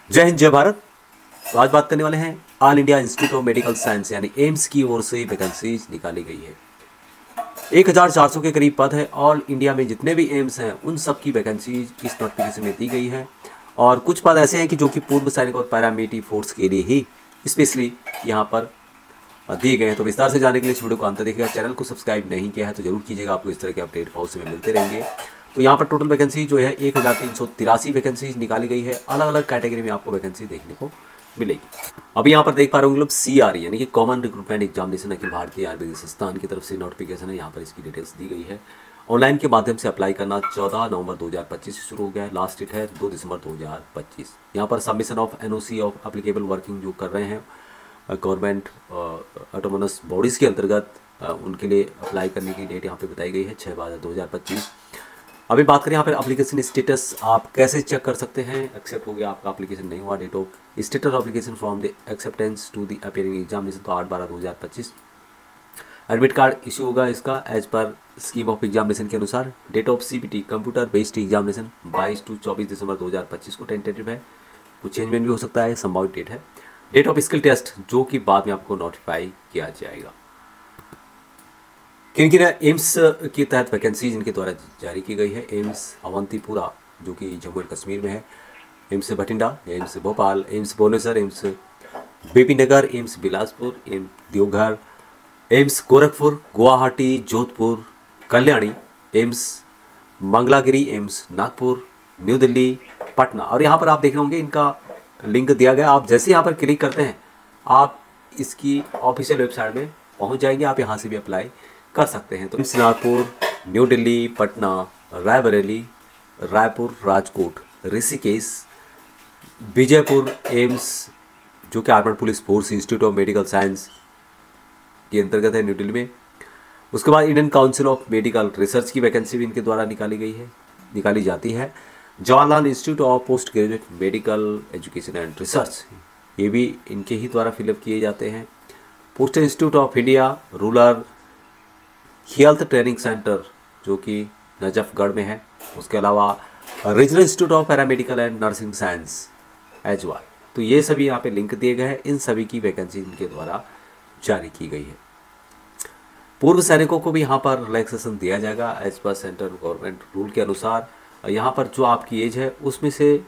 जय हिंद जय भारत। तो आज बात करने वाले हैं all India institute of medical science यानी एम्स की ओर से वैकेंसीज निकाली गई है। 1400 के करीब पद है। ऑल इंडिया में जितने भी एम्स हैं उन सब की वैकेंसीज इस नोटिफिकेशन में दी गई है। और कुछ पद ऐसे हैं कि जो कि पूर्व सैनिक और पैरामिलिट्री फोर्स के लिए ही स्पेशली यहाँ पर दिए गए हैं। तो विस्तार से जाने के लिए इस वीडियो को अंत देखिएगा। चैनल को सब्सक्राइब नहीं किया है तो जरूर कीजिएगा, आपको इस तरह के अपडेट बहुत में मिलते रहेंगे। तो यहाँ पर टोटल वैकेंसी जो है 1383 वैकेंसी निकाली गई है। अलग अलग कैटेगरी में आपको वैकेंसी देखने को मिलेगी। अभी यहाँ पर देख पा रहे होंगे लोग CRE यानी कि common recruitment examination Akhil Bharatiya Ayurvedic संस्थान की तरफ से नोटिफिकेशन है। यहाँ पर इसकी डिटेल्स दी गई है। ऑनलाइन के माध्यम से अप्लाई करना 14 नवंबर 2025 से शुरू हो गया है। लास्ट डेट है 2 दिसंबर 2025। यहाँ पर submission of NOC of applicable working जो कर रहे हैं गवर्नमेंट ऑटोनोमस बॉडीज़ के अंतर्गत उनके लिए अप्लाई करने की डेट यहाँ पे बताई गई है 6/12/2025। अभी बात करें यहाँ पर एप्लीकेशन स्टेटस आप कैसे चेक कर सकते हैं। एक्सेप्ट हो गया आपका एप्लीकेशन नहीं हुआ, date of status of application from the acceptance to the appearing examination to 8/12/2025। Admit card issue होगा इसका as per scheme of examination के अनुसार। Date of CBT computer based examination 22 से 24 दिसंबर 2025 को टेंटेटिव है, कुछ चेंजमेंट भी हो सकता है, संभावित डेट है। डेट ऑफ स्किल टेस्ट जो कि बाद में आपको नोटिफाई किया जाएगा। किन किन एम्स के तहत वैकेंसीज इनके द्वारा जारी की गई है। एम्स अवंतीपुरा जो कि जम्मू एंड कश्मीर में है, AIIMS Bathinda, AIIMS Bhopal, AIIMS Bhubaneswar, AIIMS Bibinagar, AIIMS Bilaspur, AIIMS Deoghar, AIIMS Gorakhpur, Guwahati, Jodhpur, Kalyani, AIIMS Mangalagiri, AIIMS Nagpur, New Delhi, Patna. और यहाँ पर आप देख रहे होंगे इनका लिंक दिया गया। आप जैसे यहाँ पर क्लिक करते हैं आप इसकी ऑफिशियल वेबसाइट में पहुँच जाएंगे। आप यहाँ से भी अप्लाई कर सकते हैं। तो AIIMS Nagpur, New Delhi, Patna, Raebareli, Raipur, Rajkot, Rishikesh, Vijaypur, AIIMS जो कि armed police force institute of medical science के अंतर्गत है न्यू दिल्ली में। उसके बाद Indian council of medical research की वैकेंसी भी इनके द्वारा निकाली जाती है। Jawaharlal institute of post graduate medical education and research ये भी इनके ही द्वारा फिलअप किए जाते हैं। Post institute of India rural health training centre जो कि नजफगढ़ में है। उसके अलावा regional institute of paramedical and nursing science Aizawl. तो ये सभी यहाँ पे लिंक दिए गए हैं। इन सभी की वैकेंसी इनके द्वारा जारी की गई है। पूर्व सैनिकों को भी यहाँ पर रिलैक्सेशन दिया जाएगा as per central government rule के अनुसार। यहाँ पर जो आपकी एज है उसमें से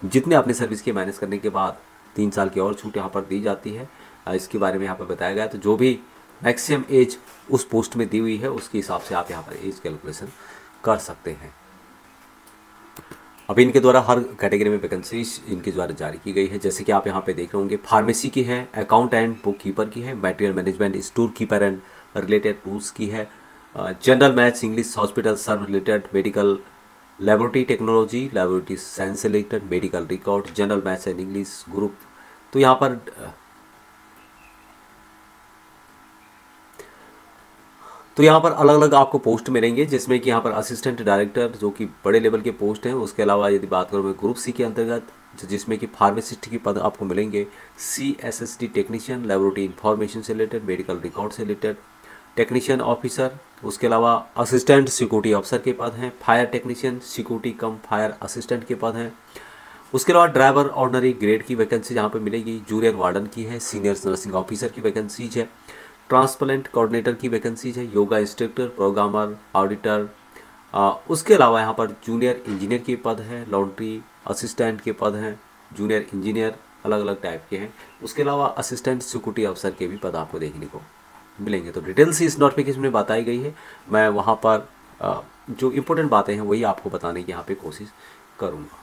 जितने आपने सर्विस के माइनस करने के बाद 3 साल की और छूट यहाँ पर दी जाती है। इसके बारे में यहाँ पर बताया गया है। तो जो भी मैक्सिमम एज उस पोस्ट में दी हुई है उसके हिसाब से आप यहाँ पर एज कैलकुलेशन कर सकते हैं। अभी इनके द्वारा हर कैटेगरी में वैकेंसीज इनके द्वारा जारी की गई है। जैसे कि आप यहाँ पे देख रहे होंगे फार्मेसी की है, अकाउंट एंड बुक कीपर की है, material management, store keeper and related tools की है, general maths, English, hospital serve related, medical laboratory technology, laboratory science से related, medical record, general maths and English group. तो यहाँ पर अलग अलग आपको पोस्ट मिलेंगे जिसमें कि यहाँ पर असिस्टेंट डायरेक्टर जो कि बड़े लेवल के पोस्ट हैं। उसके अलावा यदि बात करूँ मैं ग्रुप C के अंतर्गत जिसमें कि फार्मासिस्ट की पद आपको मिलेंगे, CSSD टेक्नीशियन, लेबोरेटरी इंफॉर्मेशन से रिलेटेड, मेडिकल रिकॉर्ड से रिलेटेड, टेक्नीशियन ऑफिसर। उसके अलावा असिस्टेंट सिक्योरिटी ऑफिसर के पद हैं, फायर टेक्नीशियन, सिक्योरिटी कम फायर असिस्टेंट के पद हैं। उसके अलावा ड्राइवर ऑर्डनरी ग्रेड की वैकेंसी जहाँ पर मिलेगी, जूनियर वार्डन की है, सीनियर नर्सिंग ऑफिसर की वैकेंसीज है, ट्रांसप्लांट कोऑर्डिनेटर की वैकेंसीज है, योगा इंस्ट्रक्टर, प्रोग्रामर, ऑडिटर। उसके अलावा यहाँ पर जूनियर इंजीनियर के पद हैं, लॉन्ड्री असिस्टेंट के पद हैं, जूनियर इंजीनियर अलग अलग टाइप के हैं। उसके अलावा असिस्टेंट सिक्योरिटी अफसर के भी पद आपको देखने को मिलेंगे। तो डिटेल्स इस नोटिफिकेशन में बताई गई है। मैं वहाँ पर जो इम्पोर्टेंट बातें हैं वही आपको बताने की यहाँ पे कोशिश करूँगा।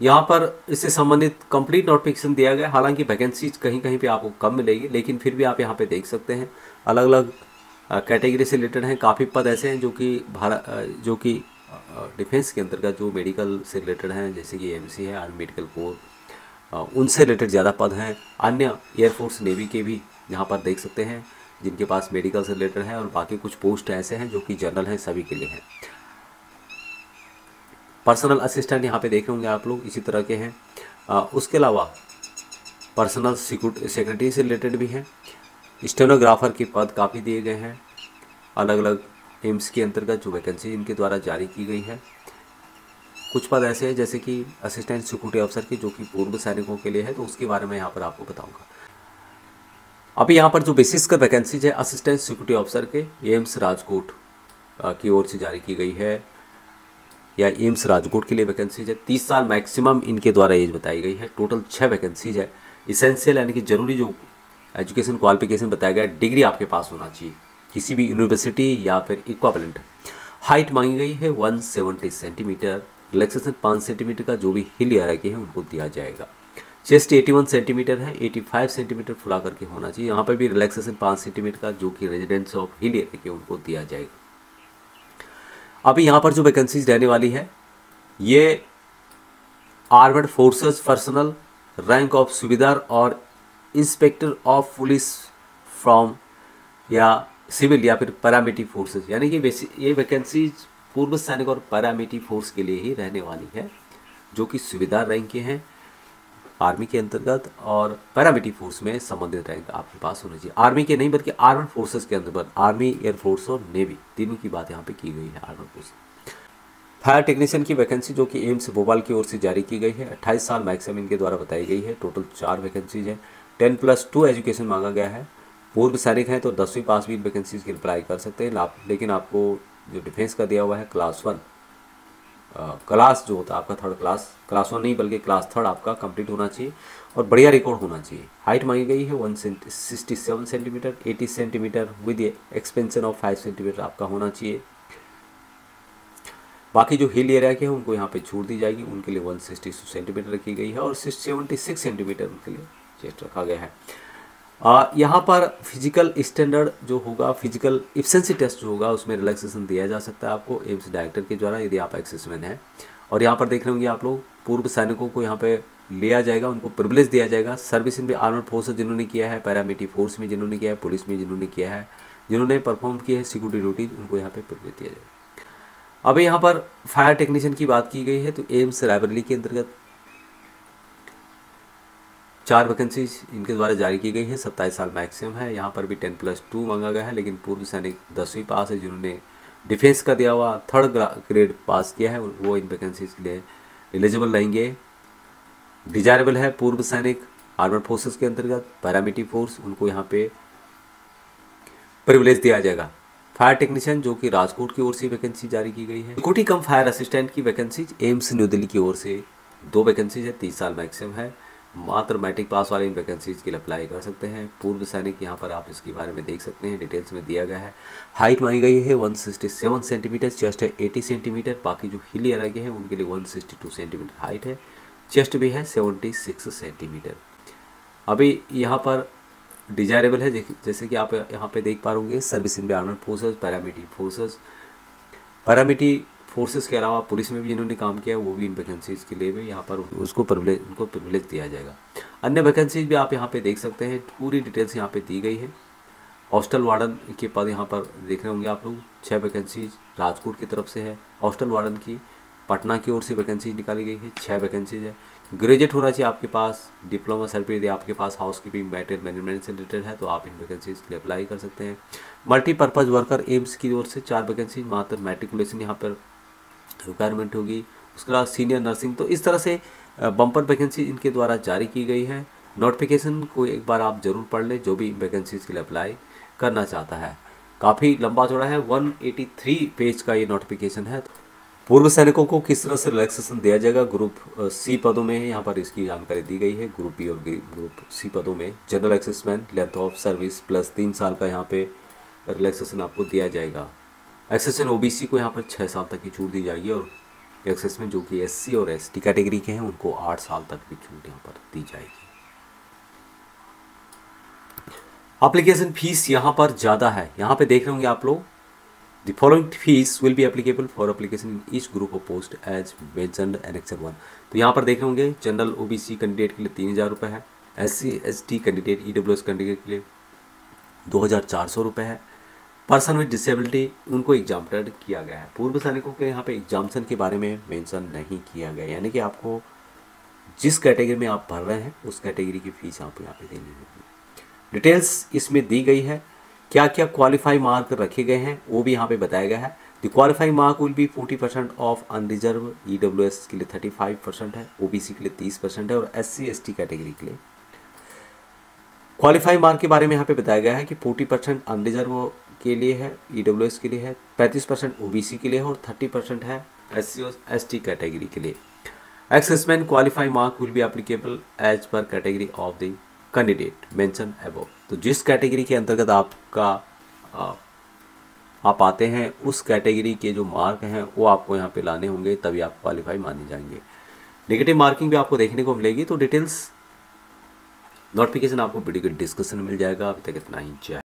यहाँ पर इससे संबंधित कंप्लीट नोटिफिकेशन दिया गया। हालांकि वैकेंसीज कहीं कहीं पे आपको कम मिलेगी, लेकिन फिर भी आप यहाँ पे देख सकते हैं अलग अलग कैटेगरी से रिलेटेड हैं। काफ़ी पद ऐसे हैं जो कि डिफेंस के अंतर्गत जो मेडिकल से रिलेटेड हैं, जैसे कि MC है, आर्मी मेडिकल कोर, उनसे रिलेटेड ज़्यादा पद हैं। अन्य एयरफोर्स नेवी के भी यहाँ पर देख सकते हैं जिनके पास मेडिकल से रिलेटेड है। और बाकी कुछ पोस्ट ऐसे हैं जो कि जनरल हैं, सभी के लिए हैं। पर्सनल असिस्टेंट यहाँ पे देख रहे होंगे आप लोग इसी तरह के हैं। उसके अलावा पर्सनल सेक्रेटरी से रिलेटेड भी हैं। स्टेनोग्राफर के पद काफ़ी दिए गए हैं अलग अलग एम्स के अंतर्गत जो वैकेंसी इनके द्वारा जारी की गई है। कुछ पद ऐसे हैं जैसे कि असिस्टेंट सिक्योरिटी अफसर की, जो कि पूर्व सैनिकों के लिए है, तो उसके बारे में यहाँ पर आपको बताऊंगा। अभी यहाँ पर जो बेसिस का वैकेंसीज है असिस्टेंट सिक्योरिटी अफसर के, एम्स राजकोट की ओर से जारी की गई है, या एम्स राजकोट के लिए वैकेंसीज है। 30 साल मैक्सिमम इनके द्वारा एज बताई गई है। टोटल 6 वैकेंसीज है। इसेंशियल यानी कि जरूरी जो एजुकेशन क्वालिफिकेशन बताया गया, डिग्री आपके पास होना चाहिए किसी भी यूनिवर्सिटी या फिर इक्विवेलेंट। हाइट मांगी गई है 170 सेंटीमीटर। रिलैक्सेशन 5 सेंटीमीटर का जो भी हिल एरिया के हैं उनको दिया जाएगा। चेस्ट 81 सेंटीमीटर है, 85 सेंटीमीटर फुला करके होना चाहिए। यहाँ पर भी रिलैक्सेशन 5 सेंटीमीटर का जो कि रेजिडेंट्स ऑफ हिल एरिया के उनको दिया जाएगा। अभी यहाँ पर जो वैकेंसीज रहने वाली है, ये armed forces personal, rank of subedar और इंस्पेक्टर ऑफ पुलिस फ्रॉम या सिविल या फिर पैरामिलिट्री फोर्सेस, यानी कि ये वैकेंसीज पूर्व सैनिक और पैरामिलिट्री फोर्स के लिए ही रहने वाली है, जो कि सूबेदार रैंक के हैं आर्मी के अंतर्गत, और पैरामिलिट्री फोर्स में संबंधित रैंक आपके पास होना चाहिए। आर्मी के नहीं बल्कि आर्मड फोर्सेस के अंतर्गत, आर्मी, एयरफोर्स और नेवी तीनों की बात यहाँ पे की गई है। आर्मड फोर्स फायर टेक्नीशियन की वैकेंसी जो कि एम्स भोपाल की ओर से जारी की गई है, 28 साल मैक्सिमम इनके द्वारा बताई गई है। टोटल 4 वैकेंसीज है। 10+2 एजुकेशन मांगा गया है। पूर्व सैनिक हैं तो 10वीं पास भी इन वैकेंसीज की अप्लाई कर सकते हैं। लेकिन आपको जो डिफेंस का दिया हुआ है क्लास 1 क्लास जो होता है आपका थर्ड क्लास 1 नहीं बल्कि क्लास 3 आपका कंप्लीट होना चाहिए और बढ़िया रिकॉर्ड होना चाहिए। हाइट मांगी गई है 167 centimetre, 80 centimetre with expansion of 5 centimetre आपका होना चाहिए। बाकी जो हिल एरिया के हैं उनको यहाँ पे छूट दी जाएगी, उनके लिए 162 सेंटीमीटर रखी गई है और 76 सेंटीमीटर उनके लिए चेस्ट रखा गया है। यहाँ पर फिजिकल स्टैंडर्ड जो होगा, फिजिकल इफिशिएंसी टेस्ट जो होगा उसमें रिलैक्सेशन दिया जा सकता है आपको एम्स डायरेक्टर के द्वारा, यदि आप एक्सेसमैन हैं। और यहाँ पर देख रहे होंगे आप लोग, पूर्व सैनिकों को यहाँ पे लिया जाएगा, उनको प्रिविलेज दिया जाएगा। सर्विस इन आर्मड फोर्सेस जिन्होंने किया है, पैरामिलिट्री फोर्स में जिन्होंने किया है, पुलिस में जिन्होंने किया है, जिन्होंने परफॉर्म किया है सिक्योरिटी ड्यूटी, उनको यहाँ पे प्रिविलेज दिया जाएगा। अभी यहाँ पर फायर टेक्नीशियन की बात की गई है तो एम्स रायबरेली के अंतर्गत 4 वैकेंसीज इनके द्वारा जारी की गई है। 27 साल मैक्सिमम है। यहाँ पर भी 10+2 मांगा गया है, लेकिन पूर्व सैनिक 10वीं पास है, जिन्होंने डिफेंस का दिया हुआ 3rd ग्रेड पास किया है वो इन वैकेंसीज के लिए एलिजिबल रहेंगे। डिजायरेबल है पूर्व सैनिक आर्मड फोर्सेस के अंतर्गत, पैरामिलिट्री फोर्स, उनको यहाँ पे प्रिविलेज दिया जाएगा। फायर टेक्नीशियन जो कि राजकोट की ओर से वैकेंसी जारी की गई है। सिक्योरिटी कम फायर असिस्टेंट की वैकेंसीज एम्स न्यू दिल्ली की ओर से 2 वैकेंसीज है। 30 साल मैक्सिमम है। मात्र मैट्रिक पास वाले इन वैकेंसीज के लिए अप्लाई कर सकते हैं। पूर्व सैनिक यहाँ पर आप इसके बारे में देख सकते हैं, डिटेल्स में दिया गया है। हाइट मांगी गई है 167 सेंटीमीटर, चेस्ट है 80 सेंटीमीटर। बाकी जो हिल एरिया के हैं उनके लिए 162 सेंटीमीटर हाइट है। चेस्ट भी है 76 सेंटीमीटर। अभी यहाँ पर डिजायरेबल है, जैसे कि आप यहाँ पे देख पा रहे service in armed forces, paramilitary forces, paramilitary forces के अलावा पुलिस में भी जिन्होंने काम किया है वो भी इन वैकेंसीज के लिए भी यहाँ पर उनको प्रिविलेज दिया जाएगा। अन्य वैकेंसीज भी आप यहाँ पे देख सकते हैं, पूरी डिटेल्स यहाँ पे दी गई है। हॉस्टल वार्डन के पद यहाँ पर देख रहे होंगे आप लोग, 6 वैकेंसीज राजकोट की तरफ से है। हॉस्टल वार्डन की पटना की ओर से वैकेंसी निकाली गई है, 6 वैकेंसीज है। ग्रेजुएट होना चाहिए आपके पास, डिप्लोमा सर्टिफिकेट आपके पास हाउस कीपिंग मटेरियल मैनेजमेंट से रिलेटेड है तो आप इन वैकेंसीज के लिए अप्लाई कर सकते हैं। मल्टीपर्पज़ वर्कर एम्स की ओर से 4 वैकेंसी, मात्र मैट्रिकुलेशन यहाँ पर रिक्वायरमेंट होगी। उसके बाद सीनियर नर्सिंग, तो इस तरह से बम्पर वैकेंसी इनके द्वारा जारी की गई है। नोटिफिकेशन को एक बार आप जरूर पढ़ लें जो भी वैकेंसीज के लिए अप्लाई करना चाहता है। काफ़ी लंबा चौड़ा है, 183 पेज का ये नोटिफिकेशन है। पूर्व सैनिकों को किस तरह से रिलैक्सेशन दिया जाएगा ग्रुप सी पदों में, यहाँ पर इसकी जानकारी दी गई है। ग्रुप बी और ग्रुप सी पदों में general exserviceman, length of service plus 3 साल का यहाँ पे रिलैक्सेशन आपको दिया जाएगा। एक्सेसमैन ओबीसी को यहाँ पर 6 साल तक की छूट दी जाएगी और एक्सेसमैन जो कि एससी और एसटी कैटेगरी के हैं उनको 8 साल तक की छूट यहाँ पर दी जाएगी। एप्लीकेशन फीस यहाँ पर ज़्यादा है, यहाँ पे देख रहे होंगे आप लोग, The following fees will be applicable for application in each group of post as mentioned annexure 1। तो यहाँ पर देख रहे होंगे जनरल ओबीसी कैंडिडेट के लिए 3000 रुपये है, SC ST candidate EWS candidate के लिए 2400 रुपये है। पर्सन विद डिसेबिलिटी उनको एग्जाम्प्टेड किया गया है। पूर्व सैनिकों के यहाँ पे एग्जाम्पशन के बारे में मेंशन नहीं किया गया, यानी कि आपको जिस कैटेगरी में आप भर रहे हैं उस कैटेगरी की फीस आपको यहाँ पे देनी होगी। डिटेल्स इसमें दी गई है, क्या क्या क्वालिफाई मार्क रखे गए हैं वो भी यहाँ पे बताया गया है। The qualifying mark will be 40% of unreserved, EWS के लिए 35% है, OBC के लिए 30% है और SC ST कैटेगरी के लिए। क्वालिफाइंग मार्क के बारे में यहाँ पे बताया गया है कि 40% अनरिजर्व के लिए है, EWS के लिए है, 35% OBC के लिए है और 30% है SC और ST कैटेगरी के लिए। Assessment qualifying mark will be applicable as per category of the candidate mentioned above। तो जिस कैटेगरी के अंतर्गत आप आते हैं उस कैटेगरी के जो मार्क हैं वो आपको यहाँ पे लाने होंगे, तभी आप क्वालिफाई माने जाएंगे। नेगेटिव मार्किंग भी आपको देखने को मिलेगी। तो डिटेल्स नोटिफिकेशन आपको वीडियो के डिस्क्रिप्शन में मिल जाएगा। अभी तक इतना ही।